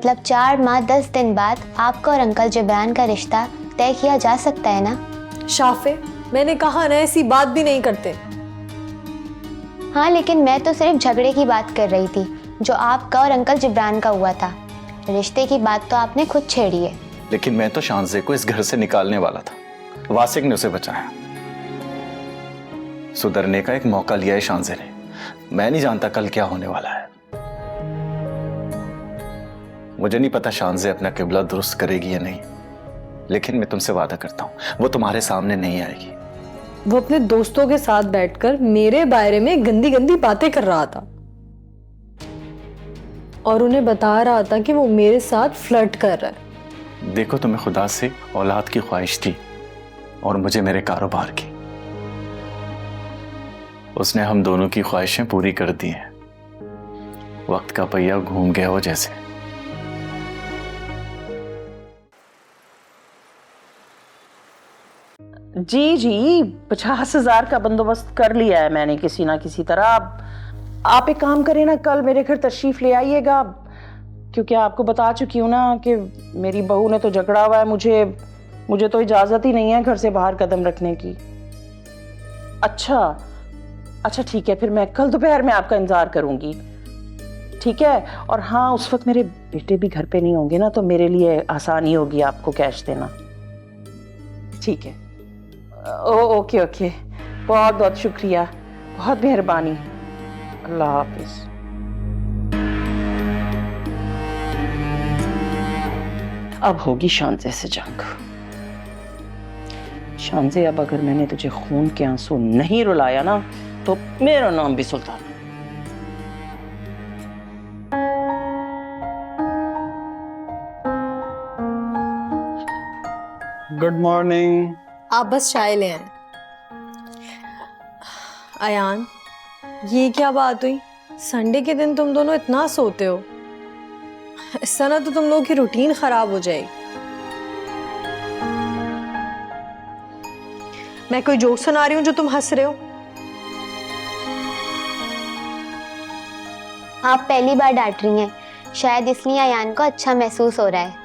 मतलब 4 माह 10 दिन बाद आपका और अंकल जिब्रान का रिश्ता तय किया जा सकता है ना। शाफे, मैंने कहा ना ऐसी बात भी नहीं करते। हाँ, लेकिन मैं तो सिर्फ झगड़े की बात कर रही थी जो आपका और अंकल जिब्रान का हुआ था। रिश्ते की बात तो आपने खुद छेड़ी है। लेकिन मैं तो शानज़े को इस घर से निकालने वाला था, वासिक ने उसे बचाया। सुधरने का एक मौका लिया है शानज़े ने। मैं नहीं जानता कल क्या होने वाला है। मुझे नहीं पता शानज़े अपना किबला दुरुस्त करेगी या नहीं, लेकिन मैं तुमसे वादा करता हूं वो तुम्हारे सामने नहीं आएगी। वो अपने दोस्तों के साथ बैठकर मेरे बारे में गंदी गंदी बातें कर रहा था और उन्हें बता रहा था कि वो मेरे साथ फ्लर्ट कर रहा है। देखो, तुम्हें खुदा से औलाद की ख्वाहिश थी और मुझे मेरे कारोबार की। उसने हम दोनों की ख्वाहिशें पूरी कर दी हैं। वक्त का पहिया घूम गया हो जैसे। जी जी, 50,000 का बंदोबस्त कर लिया है मैंने किसी ना किसी तरह। आप एक काम करें ना, कल मेरे घर तशरीफ ले आइएगा, क्योंकि आपको बता चुकी हूँ ना कि मेरी बहू ने तो झगड़ा हुआ है। मुझे तो इजाजत ही नहीं है घर से बाहर कदम रखने की। अच्छा ठीक है, फिर मैं कल दोपहर में आपका इंतजार करूंगी, ठीक है। और हाँ, उस वक्त मेरे बेटे भी घर पे नहीं होंगे ना, तो मेरे लिए आसानी होगी आपको कैश देना। ठीक है, ओके, बहुत बहुत शुक्रिया, बहुत मेहरबानी। अल्लाह हाफिज। अब होगी शानज़े से जंग। शानज़े, अब अगर मैंने तुझे खून के आंसू नहीं रुलाया ना, तो मेरा नाम भी सुल्तान। Good morning. आप बस चाय ले आए। अयान, ये क्या बात हुई? संडे के दिन तुम दोनों इतना सोते हो? इस तरह तो तुम लोगों की रूटीन खराब हो जाएगी। मैं कोई जोक सुना रही हूँ जो तुम हंस रहे हो? आप पहली बार डांट रही हैं, शायद इसलिए अयान को अच्छा महसूस हो रहा है।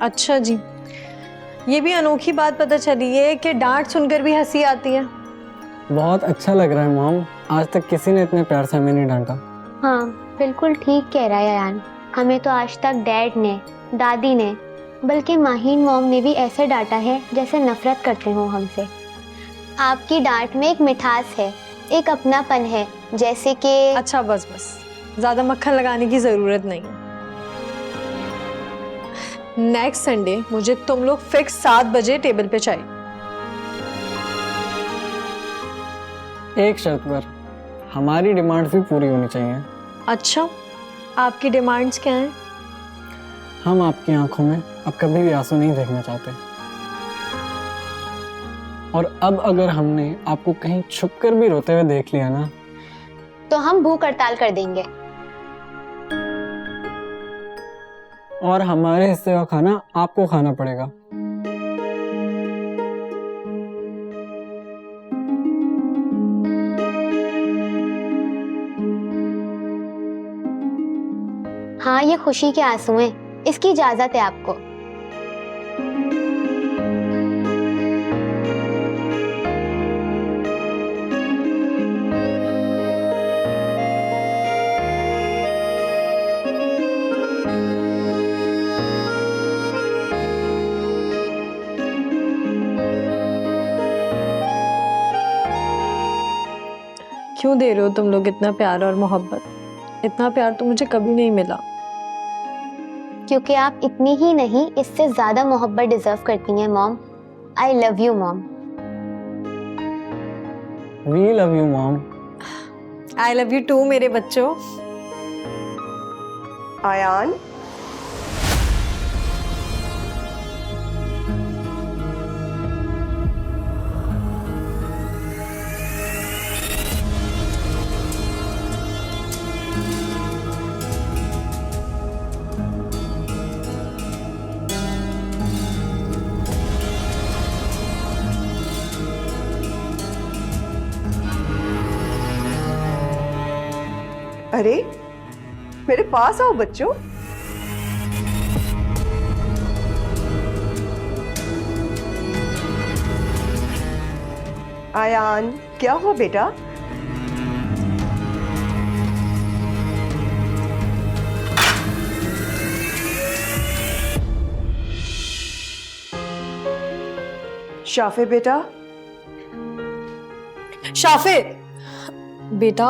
अच्छा जी, ये भी अनोखी बात पता चली है कि डांट सुनकर भी हंसी आती है। बहुत अच्छा लग रहा है मॉम, आज तक किसी ने इतने प्यार से हमें नहीं डांटा। हाँ, बिल्कुल ठीक कह रहा है अयान। हमें तो आज तक डैड ने, दादी ने, बल्कि माहीन मॉम ने भी ऐसे डांटा है जैसे नफरत करते हो हमसे। आपकी डांट में एक मिठास है, एक अपनापन है, जैसे कि। अच्छा बस, ज्यादा मक्खन लगाने की जरूरत नहीं है। नेक्स्ट संडे मुझे तुम लोग फिक्स 7 बजे टेबल पे चाहिए। एक शर्त पर, हमारी डिमांड्स भी पूरी होनी चाहिए। अच्छा, आपकी डिमांड्स क्या हैं? हम आपकी आंखों में अब कभी भी आंसू नहीं देखना चाहते, और अब अगर हमने आपको कहीं छुपकर भी रोते हुए देख लिया ना, तो हम भूख हड़ताल कर देंगे। और हमारे हिस्से का खाना आपको खाना पड़ेगा। हाँ, ये खुशी के आंसू हैं, इसकी इजाजत है आपको। क्यों दे रहे हो तुम लोग इतना प्यार और मोहब्बत? इतना प्यार तो मुझे कभी नहीं मिला। क्योंकि आप इतनी ही नहीं, इससे ज्यादा मोहब्बत डिजर्व करती हैं mom. I love you mom. We love you mom. I love you too मेरे बच्चों। आयान, अरे मेरे पास आओ बच्चों। आयान, क्या हुआ बेटा? शाफे बेटा। शाफे, बेटा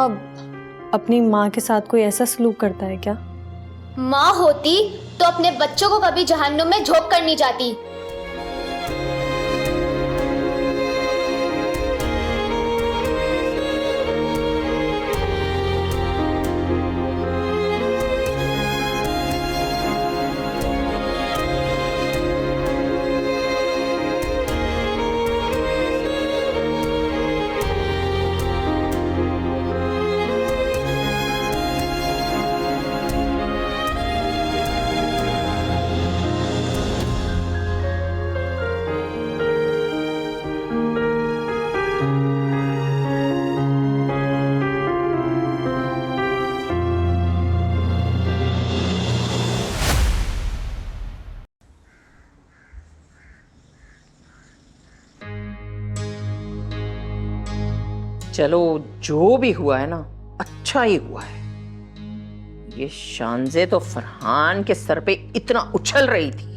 अपनी माँ के साथ कोई ऐसा सलूक करता है क्या? माँ होती तो अपने बच्चों को कभी जहन्नुम में झोंक कर नहीं जाती। चलो जो भी हुआ है ना, अच्छा ही हुआ है। ये शानजे तो फरहान के सर पे इतना उछल रही थी,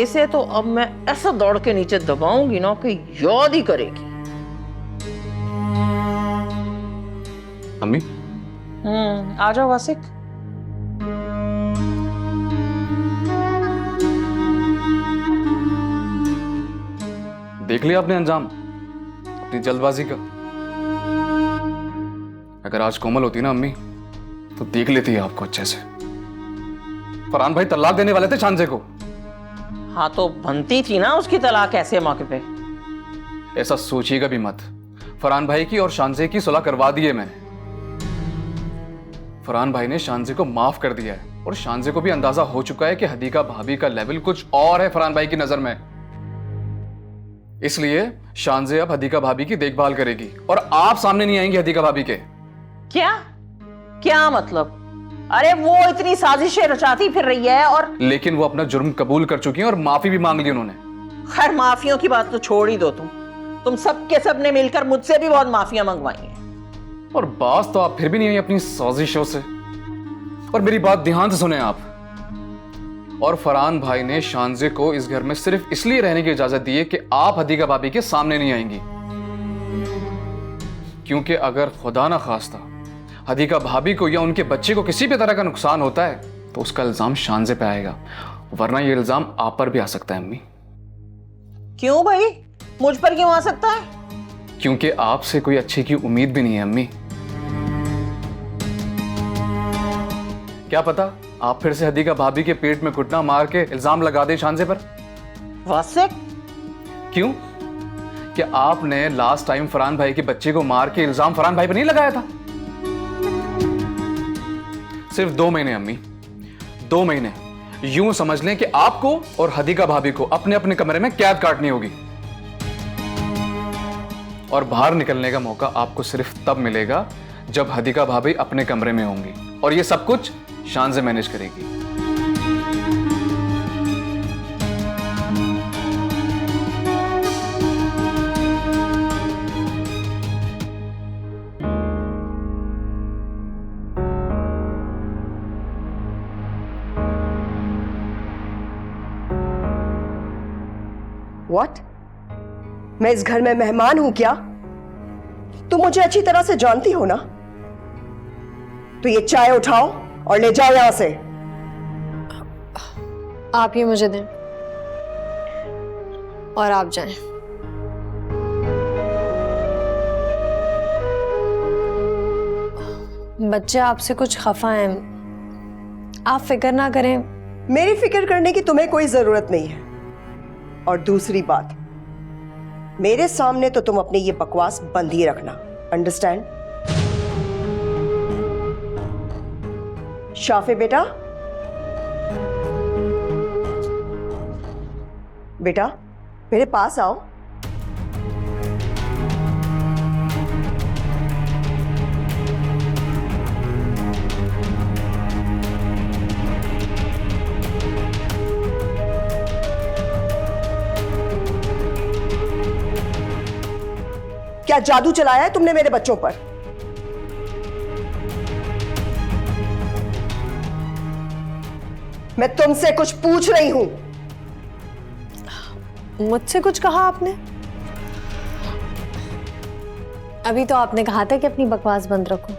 इसे तो अब मैं ऐसा दौड़ के नीचे दबाऊंगी ना कि याद ही करेगी। अम्मी, आ जाओ वासिक। देख लिया आपने अंजाम अपनी जल्दबाजी का। अगर आज कोमल होती ना अम्मी, तो देख लेती है आपको अच्छे से। फरहान भाई तलाक देने वाले थे शानजे को। हाँ तो बनती थी ना उसकी तलाक ऐसे मौके पे। ऐसा सोचिएगा भी मत। फरहान भाई की और शानजे की सुलह करवा दी है मैंने। फरहान भाई ने शानजे को माफ कर दिया है और शानजे को भी अंदाजा हो चुका है कि हदीका भाभी का लेवल कुछ और है फरहान भाई की नजर में। इसलिए शानजे अब हदीका भाभी की देखभाल करेगी और आप सामने नहीं आएंगी हदीका भाभी के। क्या क्या मतलब? अरे वो इतनी साजिशें रचाती फिर रही है और लेकिन वो अपना जुर्म कबूल कर चुकी हैं और माफी भी मांग ली उन्होंने। खैर माफियों की बात तो छोड़ ही दो। तुम सब के सब ने मिलकर मुझसे भी बहुत माफियां मंगवाई हैं। और बात तो आप फिर भी नहीं आई अपनी साजिशों से। और मेरी बात ध्यान से सुने आप। और फरहान भाई ने शानजे को इस घर में सिर्फ इसलिए रहने की इजाजत दी है कि आप हदीका भाभी के सामने नहीं आएंगी। क्योंकि अगर खुदा ना खास्ता हदीका भाभी को या उनके बच्चे को किसी भी तरह का नुकसान होता है तो उसका इल्जाम शानजे पे आएगा, वरना ये इल्जाम आप पर भी आ सकता है अम्मी। क्यों भाई, मुझ पर क्यों आ सकता है? क्योंकि आपसे कोई अच्छे की उम्मीद भी नहीं है अम्मी। क्या पता आप फिर से हदीका भाभी के पेट में घुटना मार के इल्जाम लगा दे शानजे पर। वासिक, क्यों? क्या आपने लास्ट टाइम फरहान भाई के बच्चे को मार के इल्जाम फरहान भाई पर नहीं लगाया था? सिर्फ 2 महीने अम्मी, 2 महीने। यूं समझ लें कि आपको और हदीका भाभी को अपने अपने कमरे में कैद काटनी होगी और बाहर निकलने का मौका आपको सिर्फ तब मिलेगा जब हदीका भाभी अपने कमरे में होंगी और ये सब कुछ शानजे मैनेज करेगी। What? मैं इस घर में मेहमान हूं क्या? तुम मुझे अच्छी तरह से जानती हो ना? तो ये चाय उठाओ और ले जाओ यहां से। आप ये मुझे दें और आप जाएं। बच्चे आपसे कुछ खफा हैं, आप फिक्र ना करें। मेरी फिक्र करने की तुम्हें कोई जरूरत नहीं है। और दूसरी बात, मेरे सामने तो तुम अपनी ये बकवास बंद ही रखना। अंडरस्टैंड? शाफे बेटा, बेटा मेरे पास आओ। क्या जादू चलाया है तुमने मेरे बच्चों पर? मैं तुमसे कुछ पूछ रही हूं। मुझसे कुछ कहा आपने? अभी तो आपने कहा था कि अपनी बकवास बंद रखो।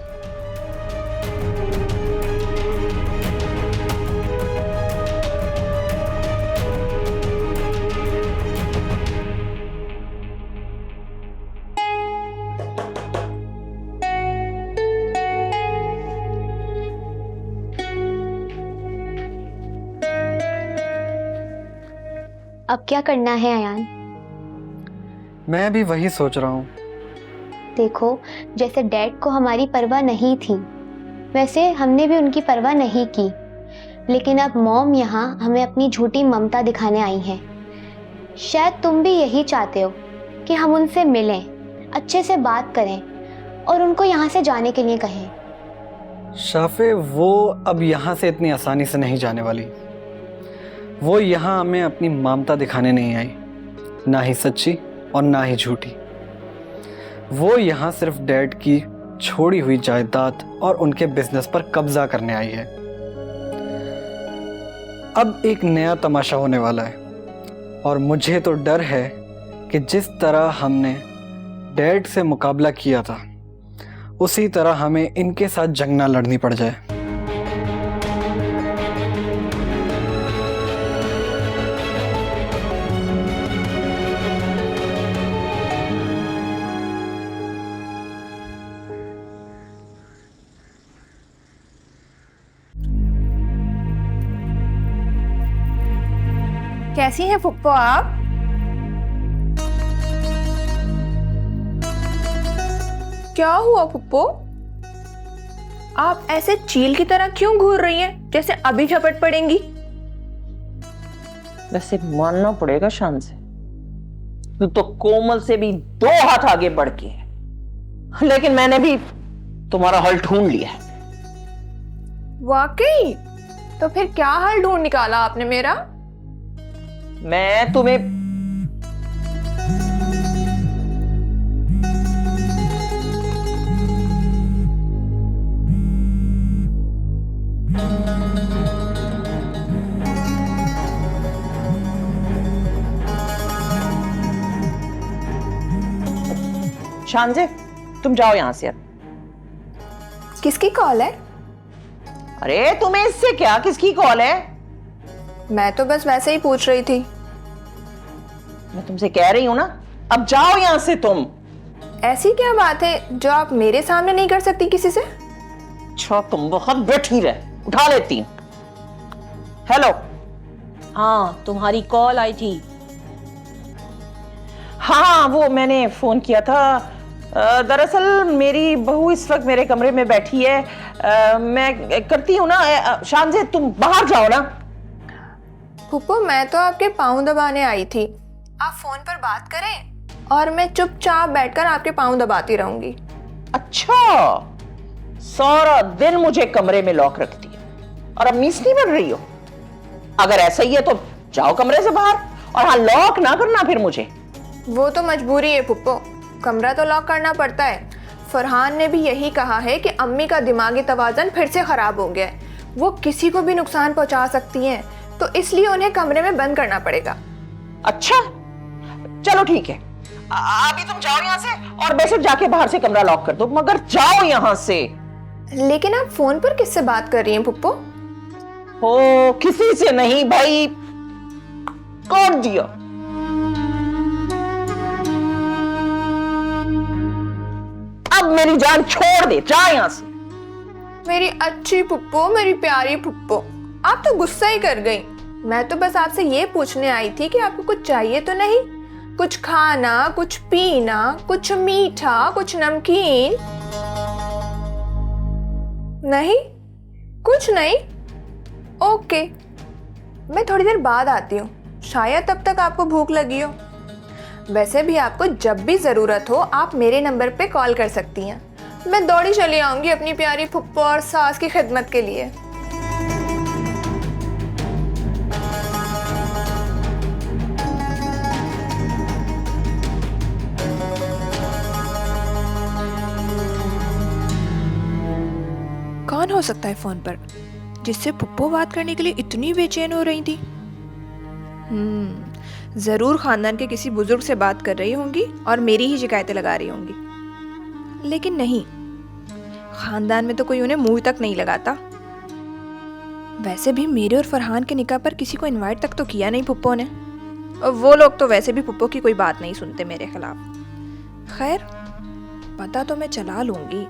अब क्या करना है अयान? मैं भी वही सोच रहा हूँ। देखो, जैसे डैड को हमारी परवाह नहीं थी, वैसे हमने भी उनकी परवाह नहीं की। लेकिन अब मॉम यहाँ हमें अपनी झूठी ममता दिखाने आई हैं। शायद तुम भी यही चाहते हो कि हम उनसे मिलें, अच्छे से बात करें और उनको यहाँ से जाने के लिए कहें। शाफे, वो अब यहाँ से इतनी आसानी से नहीं जाने वाली। वो यहाँ हमें अपनी ममता दिखाने नहीं आई, ना ही सच्ची और ना ही झूठी। वो यहाँ सिर्फ डैड की छोड़ी हुई जायदाद और उनके बिजनेस पर कब्जा करने आई है। अब एक नया तमाशा होने वाला है और मुझे तो डर है कि जिस तरह हमने डैड से मुकाबला किया था, उसी तरह हमें इनके साथ जंग ना लड़नी पड़ जाए। कैसी हैं फुप्पो आप? क्या हुआ फुप्पो? आप ऐसे चील की तरह क्यों घूर रही हैं, जैसे अभी झपट पड़ेंगी? वैसे मानना पड़ेगा शान से, तू तो कोमल से भी 2 हाथ आगे बढ़ के है। लेकिन मैंने भी तुम्हारा हल ढूंढ लिया है। वाकई? तो फिर क्या हाल ढूंढ निकाला आपने मेरा? मैं तुम्हें शानजे, तुम जाओ यहां से अब। किसकी कॉल है? अरे तुम्हें इससे क्या, किसकी कॉल है? मैं तो बस वैसे ही पूछ रही थी। मैं तुमसे कह रही हूं ना, अब जाओ यहां से तुम। ऐसी क्या बात है जो आप मेरे सामने नहीं कर सकती किसी से? अच्छा, तुम बहुत बैठी रहे, उठा लेती हूं। हेलो। हाँ, तुम्हारी कॉल आई थी। हाँ, वो मैंने फोन किया था। दरअसल मेरी बहू इस वक्त मेरे कमरे में बैठी है। मैं करती हूँ ना। शानजे, तुम बाहर जाओ ना। फुप्पो, मैं तो आपके पाँव दबाने आई थी। आप फोन पर बात करें और मैं चुपचाप बैठकर आपके पाँव दबाती रहूंगी। अच्छा, सारा दिन मुझे कमरे में लॉक रखती है और अब मीस नहीं बन रही हो? अगर ऐसा ही है तो जाओ कमरे से बाहर, और हाँ, लॉक ना करना फिर मुझे। वो तो मजबूरी है फुप्पो, कमरा तो लॉक करना पड़ता है। फरहान ने भी यही कहा है कि अम्मी का दिमागी तवाज़ुन फिर से खराब हो गया है। वो किसी को भी नुकसान पहुंचा सकती हैं, तो इसलिए उन्हें कमरे में बंद करना पड़ेगा। अच्छा, चलो ठीक है। अभी तुम जाओ यहाँ से और बेशक जाके बाहर से कमरा लॉक कर दो, मगर जाओ यहाँ से। लेकिन आप फोन पर किससे बात कर रही हैं फुप्पो? हो, किसी से नहीं भाई। कौन दिया? अब मेरी जान छोड़ दे, जा यहाँ से। मेरी अच्छी फुप्पो, मेरी प्यारी फुप्पो, आप तो गुस्सा ही कर गई। मैं तो बस आपसे ये पूछने आई थी कि आपको कुछ चाहिए तो नहीं? कुछ खाना, कुछ पीना, कुछ मीठा, कुछ नमकीन? नहीं, कुछ नहीं। ओके, मैं थोड़ी देर बाद आती हूँ, शायद तब तक आपको भूख लगी हो। वैसे भी आपको जब भी ज़रूरत हो आप मेरे नंबर पे कॉल कर सकती हैं। मैं दौड़ी चली आऊँगी अपनी प्यारी फुप्पो और सास की खिदमत के लिए। सकता है फोन पर जिससे पुप्पो बात करने के लिए इतनी बेचैन हो रही थी? जरूर खानदान के किसी बुजुर्ग से बात कर रही होंगी और मेरी ही शिकायतें लगा रही होंगी। लेकिन नहीं, खानदान में तो कोई उन्हें मुंह तक नहीं लगाता। वैसे भी मेरे और फरहान के निकाह पर किसी को इनवाइट तक तो किया नहीं पुप्पो ने, और वो लोग तो वैसे भी पुप्पो की कोई बात नहीं सुनते मेरे खिलाफ। खैर, पता तो मैं चला लूंगी।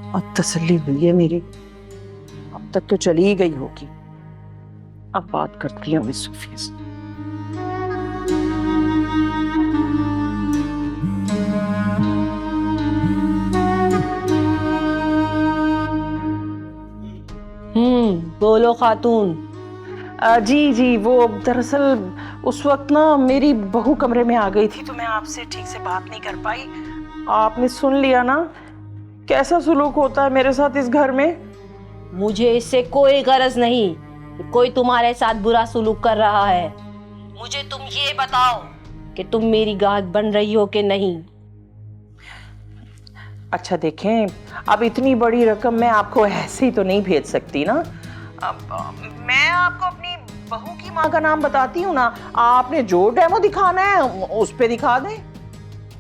अब तसल्ली हुई है मेरी, अब तक तो चली ही गई होगी। अब बात करती हूँ इस सोफिया से। बोलो खातून। जी जी, वो दरअसल उस वक्त ना मेरी बहू कमरे में आ गई थी तो मैं आपसे ठीक से बात नहीं कर पाई। आपने सुन लिया ना कैसा सुलूक होता है मेरे साथ इस घर में। मुझे इससे कोई गरज नहीं कि कोई तुम्हारे साथ बुरा सुलूक कर रहा है। मुझे तुम ये बताओ कि तुम मेरी गाहक बन रही हो कि नहीं। अच्छा देखें, अब इतनी बड़ी रकम मैं आपको ऐसे ही तो नहीं भेज सकती ना। मैं आपको अपनी बहू की माँ का नाम बताती हूँ ना, आपने जो डेमो दिखाना है उस पे दिखा दें।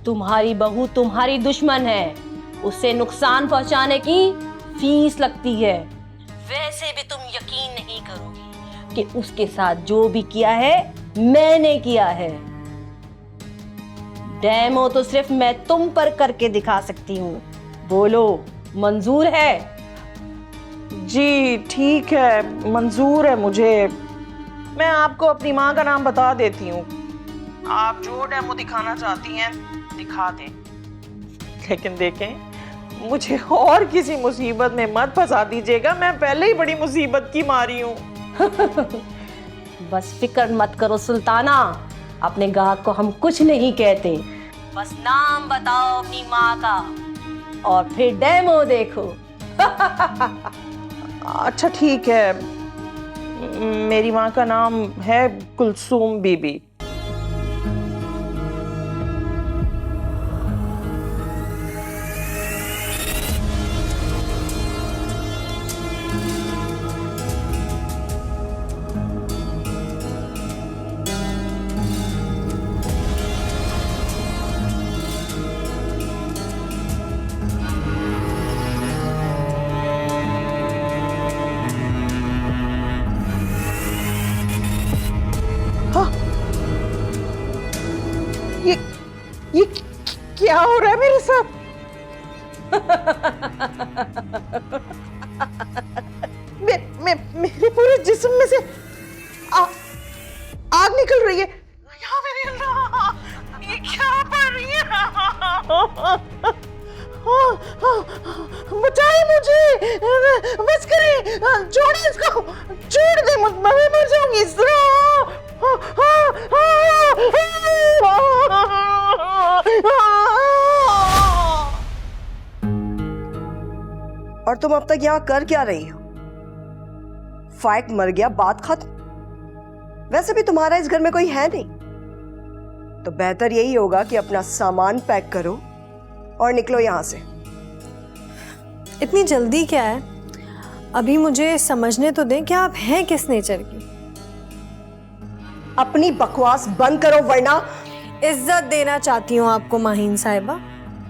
तुम्हारी बहू तुम्हारी दुश्मन है, उससे नुकसान पहुंचाने की फीस लगती है। वैसे भी तुम यकीन नहीं करोगी कि उसके साथ जो भी किया है मैंने किया है। डेमो तो सिर्फ मैं तुम पर करके दिखा सकती हूँ। बोलो, मंजूर है? जी ठीक है, मंजूर है मुझे। मैं आपको अपनी माँ का नाम बता देती हूँ, आप जो डेमो दिखाना चाहती हैं दिखा दें। लेकिन देखें, मुझे और किसी मुसीबत में मत फंसा दीजिएगा, मैं पहले ही बड़ी मुसीबत की मारी हूँ। बस फिक्र मत करो सुल्ताना, अपने गाहक को हम कुछ नहीं कहते। बस नाम बताओ अपनी माँ का और फिर डेमो देखो। अच्छा ठीक है, मेरी माँ का नाम है कुलसूम बीबी। ये क्या हो रहा है मेरे साथ? मेरे पूरे जिस्म में से आग निकल रही है। या मेरे अल्लाह, ये क्या पड़ रही है? बचाए मुझे, बस करें, छोड़े इसको, छोड़ दे, मैं मर जाऊंगी इस तरह। और तुम अब तक यहाँ कर क्या रही हो? फाइक मर गया, बात खत्म। वैसे भी तुम्हारा इस घर में कोई है नहीं, तो बेहतर यही होगा कि अपना सामान पैक करो और निकलो यहाँ से। इतनी जल्दी क्या है? अभी मुझे समझने तो दें कि आप हैं किस नेचर की। अपनी बकवास बंद करो वरना। इज्जत देना चाहती हूँ आपको माहीन साहिबा,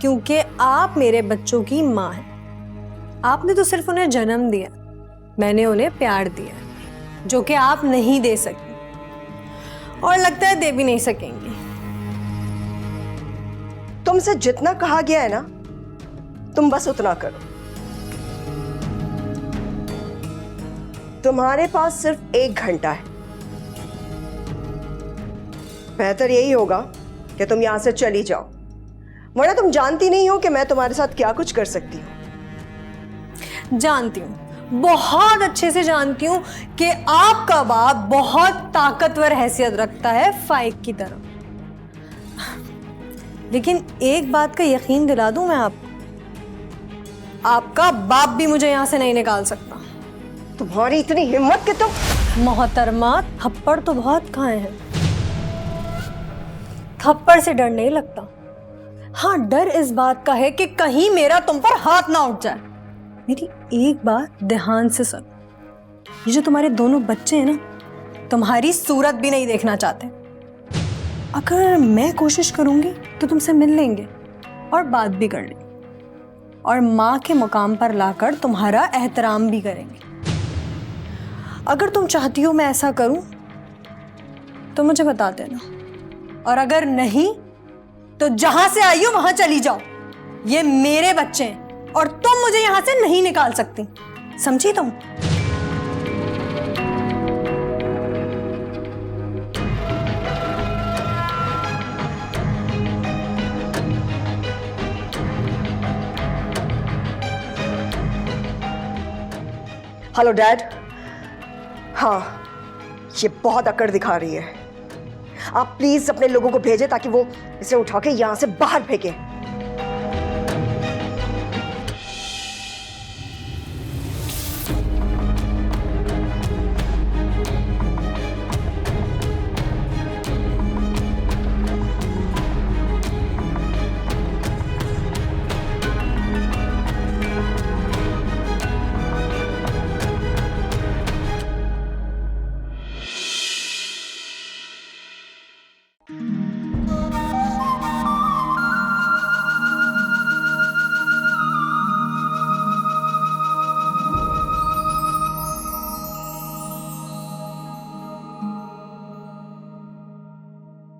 क्योंकि आप मेरे बच्चों की माँ हैं। आपने तो सिर्फ उन्हें जन्म दिया, मैंने उन्हें प्यार दिया, जो कि आप नहीं दे सकती और लगता है दे भी नहीं सकेंगी। तुमसे जितना कहा गया है ना, तुम बस उतना करो। तुम्हारे पास सिर्फ 1 घंटा है। बेहतर यही होगा कि तुम यहां से चली जाओ, वरना तुम जानती नहीं हो कि मैं तुम्हारे साथ क्या कुछ कर सकती हूँ। जानती हूँ, बहुत अच्छे से जानती हूँ कि आपका बाप बहुत ताकतवर हैसियत रखता है फाइक की तरह। लेकिन एक बात का यकीन दिला दूं मैं आपको, आपका बाप भी मुझे यहां से नहीं निकाल सकता। तुम्हारी इतनी हिम्मत कि तुम। मोहतरमा, थप्पड़ तो बहुत खाए हैं, थप्पड़ से डर नहीं लगता। हाँ, डर इस बात का है कि कहीं मेरा तुम पर हाथ ना उठ जाए। मेरी एक बात ध्यान से सुन, ये जो तुम्हारे दोनों बच्चे हैं ना, तुम्हारी सूरत भी नहीं देखना चाहते। अगर मैं कोशिश करूंगी तो तुमसे मिल लेंगे और बात भी कर लेंगे और माँ के मुकाम पर लाकर तुम्हारा एहतराम भी करेंगे। अगर तुम चाहती हो मैं ऐसा करूं तो मुझे बता देना, और अगर नहीं तो जहां से आई हो वहां चली जाओ। ये मेरे बच्चे हैं और तुम मुझे यहां से नहीं निकाल सकती, समझी तुम? Hello dad. हाँ, ये बहुत अकड़ दिखा रही है। आप प्लीज अपने लोगों को भेजें ताकि वो इसे उठा के यहां से बाहर फेंके।